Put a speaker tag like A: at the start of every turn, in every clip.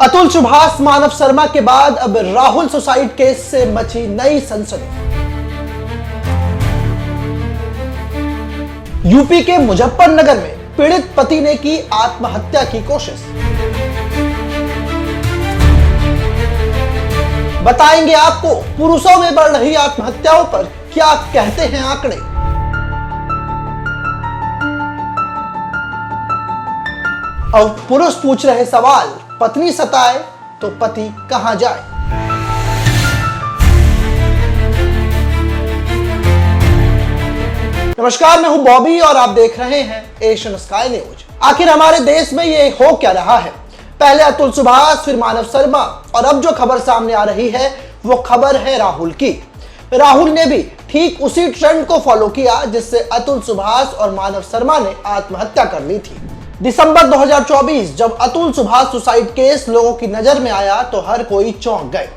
A: अतुल सुभाष मानव शर्मा के बाद अब राहुल सुसाइड केस से मची नई सनसनी। यूपी के मुजफ्फरनगर में पीड़ित पति ने की आत्महत्या की कोशिश। बताएंगे आपको पुरुषों में बढ़ रही आत्महत्याओं पर क्या कहते हैं आंकड़े। अब पुरुष पूछ रहे सवाल, पत्नी सताए तो पति कहां जाए। नमस्कार, मैं हूं बॉबी और आप देख रहे हैं एशियन स्काई न्यूज। आखिर हमारे देश में ये हो क्या रहा है? पहले अतुल सुभाष, फिर मानव शर्मा और अब जो खबर सामने आ रही है वो खबर है राहुल की। राहुल ने भी ठीक उसी ट्रेंड को फॉलो किया जिससे अतुल सुभाष और मानव शर्मा ने आत्महत्या कर ली थी। दिसंबर 2024 जब अतुल सुभाष सुसाइड केस लोगों की नजर में आया तो हर कोई चौंक गए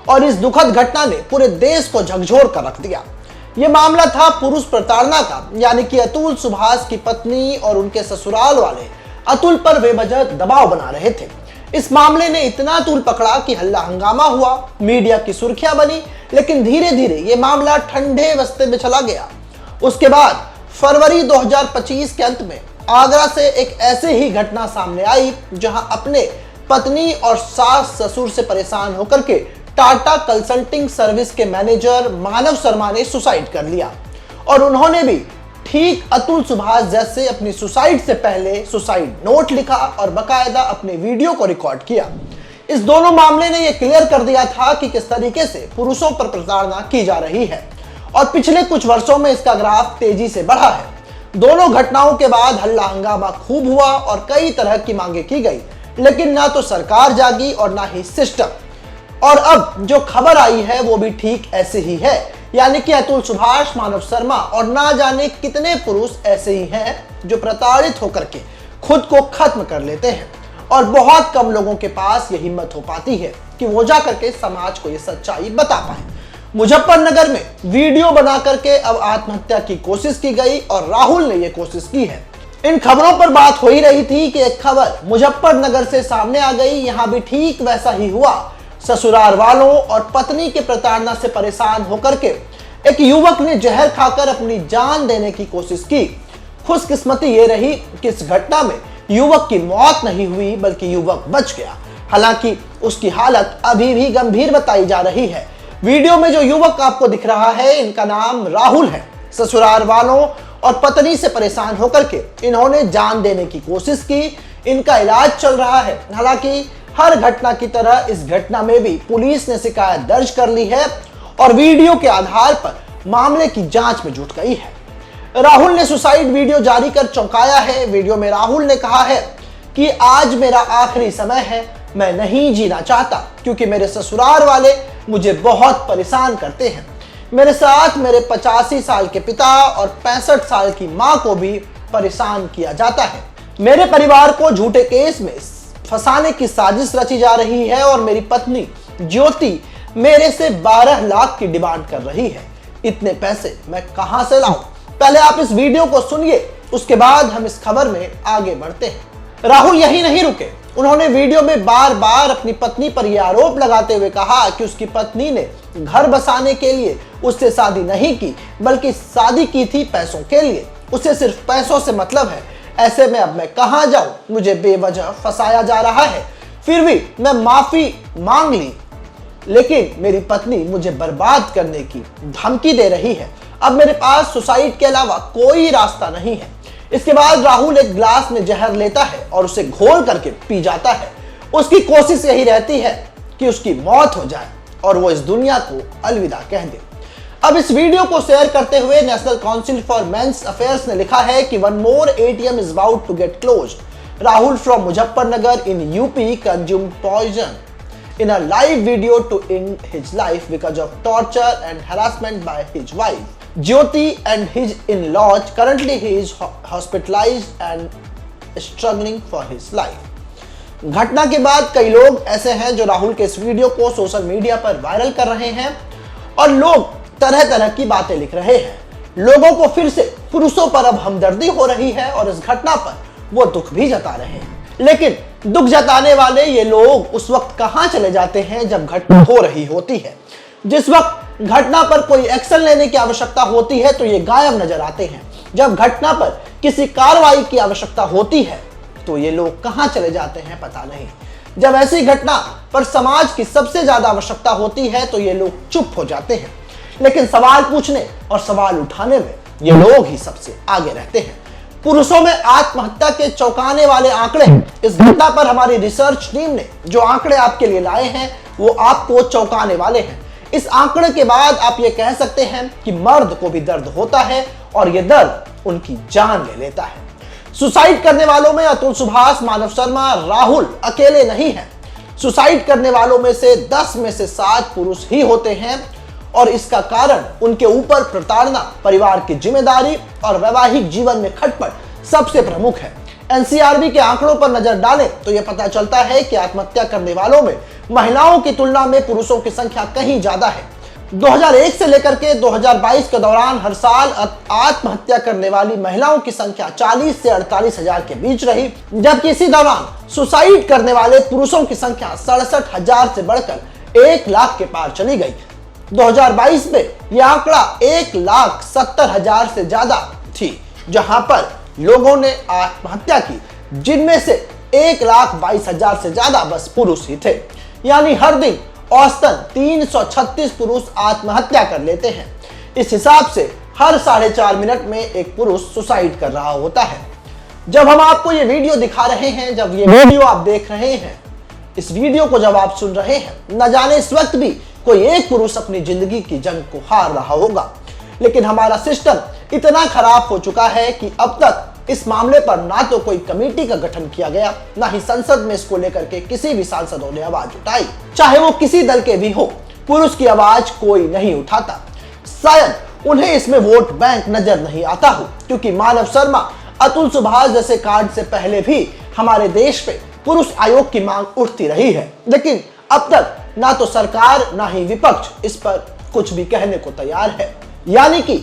A: और इस दुखद घटना ने पूरे देश को झकझोर कर रख दिया। यह मामला था पुरुष प्रताड़ना का, यानी कि अतुल सुभाष की पत्नी और उनके ससुराल वाले अतुल पर बेवजह दबाव बना रहे थे। इस मामले ने इतना तूल पकड़ा कि हल्ला हंगामा हुआ, मीडिया की सुर्खियां बनी, लेकिन धीरे धीरे यह मामला ठंडे बस्ते में चला गया। उसके बाद फरवरी 2025 के अंत में आगरा से एक ऐसे ही घटना सामने आई जहां अपने पत्नी और सास ससुर से परेशान होकर के टाटा कंसल्टिंग सर्विस के मैनेजर मानव शर्मा ने सुसाइड कर लिया और उन्होंने भी ठीक अतुल सुभाष जैसे अपनी सुसाइड से पहले सुसाइड नोट लिखा और बकायदा अपने वीडियो को रिकॉर्ड किया। इस दोनों मामले ने यह क्लियर कर दिया था कि किस तरीके से पुरुषों पर प्रताड़ना की जा रही है और पिछले कुछ वर्षों में इसका ग्राफ तेजी से बढ़ा है। दोनों घटनाओं के बाद हल्ला हंगामा खूब हुआ और कई तरह की मांगे की गई, लेकिन ना तो सरकार जागी और ना ही सिस्टम। और अब जो खबर आई है वो भी ठीक ऐसे ही है, यानी कि अतुल सुभाष, मानव शर्मा और ना जाने कितने पुरुष ऐसे ही हैं जो प्रताड़ित होकर के खुद को खत्म कर लेते हैं और बहुत कम लोगों के पास ये हिम्मत हो पाती है कि वो जा करके समाज को ये सच्चाई बता पाए। मुजफ्फरनगर में वीडियो बना करके अब आत्महत्या की कोशिश की गई और राहुल ने यह कोशिश की है। इन खबरों पर बात हो ही रही थी कि एक खबर मुजफ्फरनगर से सामने आ गई। यहां भी ठीक वैसा ही हुआ। ससुराल वालों और पत्नी के प्रताड़ना से परेशान होकर के एक युवक ने जहर खाकर अपनी जान देने की कोशिश की। खुशकिस्मती ये रही कि इस घटना में युवक की मौत नहीं हुई बल्कि युवक बच गया। हालांकि उसकी हालत अभी भी गंभीर बताई जा रही है। वीडियो में जो युवक आपको दिख रहा है, इनका नाम राहुल है। ससुराल वालों और पत्नी से परेशान होकर के इन्होंने जान देने की कोशिश की। इनका इलाज चल रहा है। हालांकि हर घटना की तरह इस घटना में भी पुलिस ने शिकायत दर्ज कर ली है और वीडियो के आधार पर मामले की जांच में जुट गई है। राहुल ने सुसाइड वीडियो जारी कर चौंकाया है। वीडियो में राहुल ने कहा है कि आज मेरा आखिरी समय है, मैं नहीं जीना चाहता क्योंकि मेरे ससुराल वाले मुझे बहुत परेशान करते हैं। मेरे साथ मेरे 85 साल के पिता और 65 साल की मां को भी परेशान किया जाता है। मेरे परिवार को झूठे केस में फंसाने की साजिश रची जा रही है और मेरी पत्नी ज्योति मेरे से 12 लाख की डिमांड कर रही है। इतने पैसे मैं कहां से लाऊं? पहले आप इस वीडियो को सुनिए, उसके बाद हम इस खबर में आगे बढ़ते हैं। राहुल यही नहीं रुके। उन्होंने वीडियो में बार बार अपनी पत्नी पर यह आरोप लगाते हुए कहा कि उसकी पत्नी ने घर बसाने के लिए उससे शादी नहीं की बल्कि शादी की थी पैसों के लिए। उसे सिर्फ पैसों से मतलब है। ऐसे में अब मैं कहां जाऊं? मुझे बेवजह फंसाया जा रहा है। फिर भी मैं माफी मांग ली, लेकिन मेरी पत्नी मुझे बर्बाद करने की धमकी दे रही है। अब मेरे पास सुसाइड के अलावा कोई रास्ता नहीं है। इसके बाद राहुल एक ग्लास में जहर लेता है और उसे घोल करके पी जाता है। उसकी कोशिश यही रहती है कि उसकी मौत हो जाए और वो इस दुनिया को अलविदा कह दे। अब इस वीडियो को शेयर करते हुए national council for men's affairs ने लिखा है कि one more ATM is about to get closed. Rahul from Muzaffarnagar in UP consumed poison in a live video to end his life because of torture and harassment by his wife Jyoti and his in-laws. Currently he is hospitalized and struggling for his life। घटना के बाद कई लोग ऐसे हैं जो राहुल के इस वीडियो को सोशल मीडिया पर वायरल कर रहे हैं और लोग तरह तरह की बातें लिख रहे हैं। लोगों को फिर से पुरुषों पर अब हमदर्दी हो रही है और इस घटना पर वो दुख भी जता रहे हैं। लेकिन दुख जताने वाले ये लोग उस वक्त कहां चले जाते हैं जब घटना हो रही होती है। जिस वक्त घटना पर कोई एक्शन लेने की आवश्यकता होती है तो ये गायब नजर आते हैं। जब घटना पर किसी कार्रवाई की आवश्यकता होती है तो ये लोग कहां चले जाते हैं पता नहीं। जब ऐसी घटना पर समाज की सबसे ज्यादा आवश्यकता होती है तो ये लोग चुप हो जाते हैं। लेकिन सवाल पूछने और सवाल उठाने में ये लोग ही सबसे आगे रहते हैं। पुरुषों में आत्महत्या के चौंकाने वाले आंकड़े, इस घटना पर हमारी रिसर्च टीम ने जो आंकड़े आपके लिए लाए हैं वो आपको चौंकाने वाले हैं। इस आंकड़े के बाद आप ये कह सकते हैं कि मर्द को भी दर्द होता है और ये दर्द उनकी जान ले लेता है। सुसाइड करने वालों में अतुल सुभाष, मानव शर्मा, राहुल अकेले नहीं हैं। सुसाइड करने वालों में से 10 में से 7 पुरुष ही होते हैं और इसका कारण उनके ऊपर प्रताड़ना, परिवार की जिम्मेदारी और वैवाहिक जीवन में खटपट सबसे प्रमुख है। एनसीआरबी के आंकड़ों पर नजर डालें तो यह पता चलता है कि आत्महत्या करने वालों में महिलाओं की तुलना में पुरुषों की संख्या कहीं ज्यादा है। 2001 से लेकर के 2022 के दौरान हर साल आत्महत्या करने वाली महिलाओं की संख्या 40 से 48 हजार के बीच रही, जबकि इसी दौरान सुसाइड करने वाले पुरुषों की संख्या 67 हजार से बढ़कर 1 लाख के पार चली गई। 2022 में यह आंकड़ा 1,70,000 से ज्यादा थी, जहां पर लोगों ने आत्महत्या की, जिनमें से 1,22,000 से ज्यादा बस पुरुष ही थे। यानी हर दिन औसतन 336 पुरुष आत्महत्या कर लेते हैं। इस हिसाब से हर 4.5 मिनट में एक पुरुष सुसाइड कर रहा होता है। जब हम आपको ये वीडियो दिखा रहे हैं, जब ये वीडियो आप देख रहे हैं, इस वीडियो को जब आप सुन रहे हैं, न जाने इस वक्त भी कोई एक पुरुष अपनी जिंदगी की जंग को हार रहा होगा। लेकिन हमारा सिस्टम इतना खराब हो चुका है कि अब तक इस मामले पर ना तो कोई कमेटी का गठन किया गया, ना ही संसद में इसको लेकर के किसी भी सांसदों ने आवाज उठाई। चाहे वो किसी दल के भी हो, पुरुष की आवाज कोई नहीं उठाता। शायद उन्हें इसमें वोट बैंक नजर नहीं आता हो, क्योंकि मानव शर्मा, अतुल सुभाष जैसे कांड से पहले भी हमारे देश पे पुरुष आयोग की मांग उठती रही है। लेकिन अब तक ना तो सरकार ना ही विपक्ष इस पर कुछ भी कहने को तैयार है। यानी कि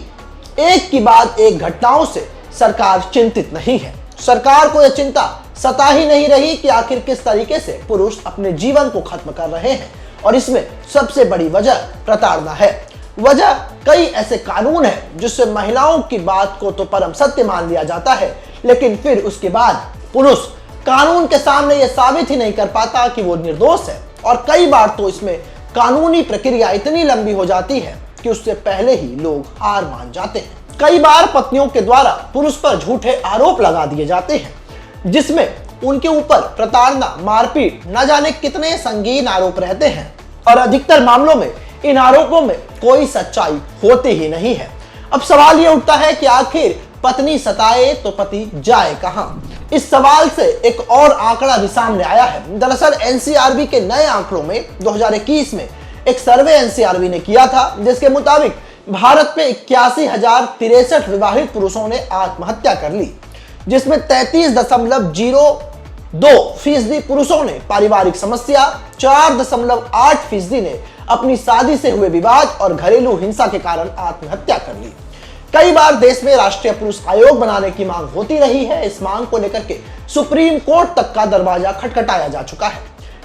A: एक की बाद एक घटनाओं से सरकार चिंतित नहीं है। सरकार को यह चिंता सता ही नहीं रही कि आखिर किस तरीके से पुरुष अपने जीवन को खत्म कर रहे हैं, और इसमें सबसे बड़ी वजह प्रताड़ना है। वजह कई ऐसे कानून है जिससे महिलाओं की बात को तो परम सत्य मान लिया जाता है, लेकिन फिर उसके बाद पुरुष कानून के सामने यह साबित ही नहीं कर पाता कि वो निर्दोष है। और कई बार तो इसमें कानूनी प्रक्रिया इतनी लंबी हो जाती है कि उससे पहले ही लोग हार मान जाते हैं। कई बार पत्नियों के द्वारा पुरुष पर झूठे आरोप लगा दिए जाते हैं, जिसमें उनके ऊपर प्रताड़ना, मारपीट, न जाने कितने संगीन आरोप रहते हैं, और अधिकतर मामलों में इन आरोपों में कोई सच्चाई होती ही नहीं है। अब सवाल यह उठता है कि आखिर पत्नी सताए तो पति जाए कहां? इस सवाल से एक और आंकड़ा भी सामने आया है। दरअसल एनसीआरबी के नए आंकड़ों में 2021 में एक सर्वे एनसीआरबी ने किया था, जिसके मुताबिक भारत में 81,063 विवाहित पुरुषों ने आत्महत्या कर ली, जिसमें 33.02% पुरुषों ने पारिवारिक समस्या, 4.8% ने अपनी शादी से हुए विवाद और घरेलू हिंसा के कारण आत्महत्या कर ली। कई बार देश में राष्ट्रीय पुरुष आयोग बनाने की मांग होती रही है। इस मांग को लेकर के सुप्रीम कोर्ट तक का दरवाजा खटखटाया जा चुका है,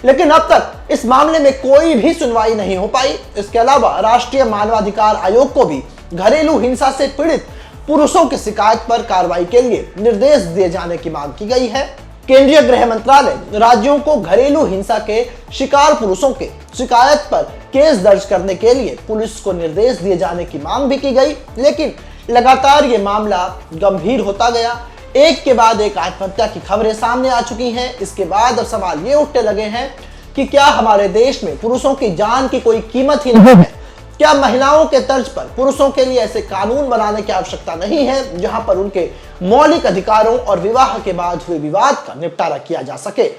A: लेकिन अब तक इस मामले में कोई भी सुनवाई नहीं हो पाई। इसके अलावा राष्ट्रीय मानवाधिकार आयोग को भी घरेलू हिंसा से पीड़ित पुरुषों की शिकायत पर कार्रवाई के लिए निर्देश दिए जाने की मांग की गई है। केंद्रीय गृह मंत्रालय राज्यों को घरेलू हिंसा के शिकार पुरुषों के शिकायत पर केस दर्ज करने के लिए पुलिस को निर्देश दिए जाने की मांग भी की गई, लेकिन लगातार ये मामला गंभीर होता गया। एक के बाद एक आत्महत्या की खबरें सामने आ चुकी हैं। इसके बाद अब सवाल ये उठने लगे हैं कि क्या हमारे देश में पुरुषों की जान की कोई कीमत ही नहीं है? क्या महिलाओं के तर्ज पर पुरुषों के लिए ऐसे कानून बनाने की आवश्यकता नहीं है जहां पर उनके मौलिक अधिकारों और विवाह के बाद हुए विवाद का निपटारा किया जा सके?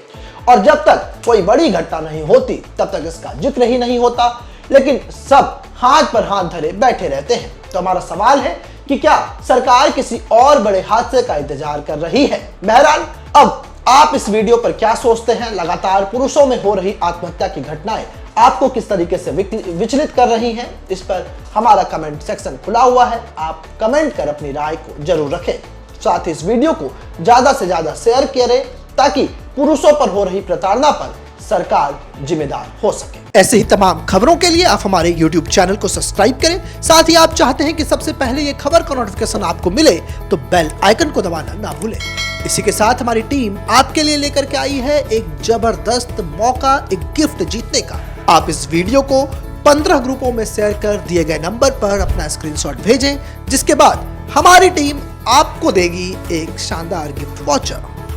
A: और जब तक कोई बड़ी घटना नहीं होती तब तक इसका जिक्र ही नहीं होता, लेकिन सब हाथ पर हाथ धरे बैठे रहते हैं। तो हमारा सवाल है कि क्या सरकार किसी और बड़े हादसे का इंतजार कर रही है? बहरहाल अब आप इस वीडियो पर क्या सोचते हैं? लगातार पुरुषों में हो रही आत्महत्या की घटनाएं आपको किस तरीके से विचलित कर रही हैं? इस पर हमारा कमेंट सेक्शन खुला हुआ है, आप कमेंट कर अपनी राय को जरूर रखें। साथ ही इस वीडियो को ज्यादा से ज्यादा शेयर करें ताकि पुरुषों पर हो रही प्रताड़ना पर सरकार जिम्मेदार हो सके। ऐसे ही तमाम खबरों के लिए आप हमारे YouTube चैनल को सब्सक्राइब करें। साथ ही आप चाहते हैं कि सबसे पहले ये खबर का नोटिफिकेशन आपको मिले तो बेल आइकन को दबाना ना भूलें। इसी के साथ हमारी टीम आपके लिए लेकर के आई है एक जबरदस्त मौका, एक गिफ्ट जीतने का। आप इस वीडियो को 15 ग्रुपों में शेयर कर दिए गए नंबर पर अपना स्क्रीनशॉट भेजें, जिसके बाद हमारी टीम आपको देगी एक शानदार गिफ्ट वाउचर।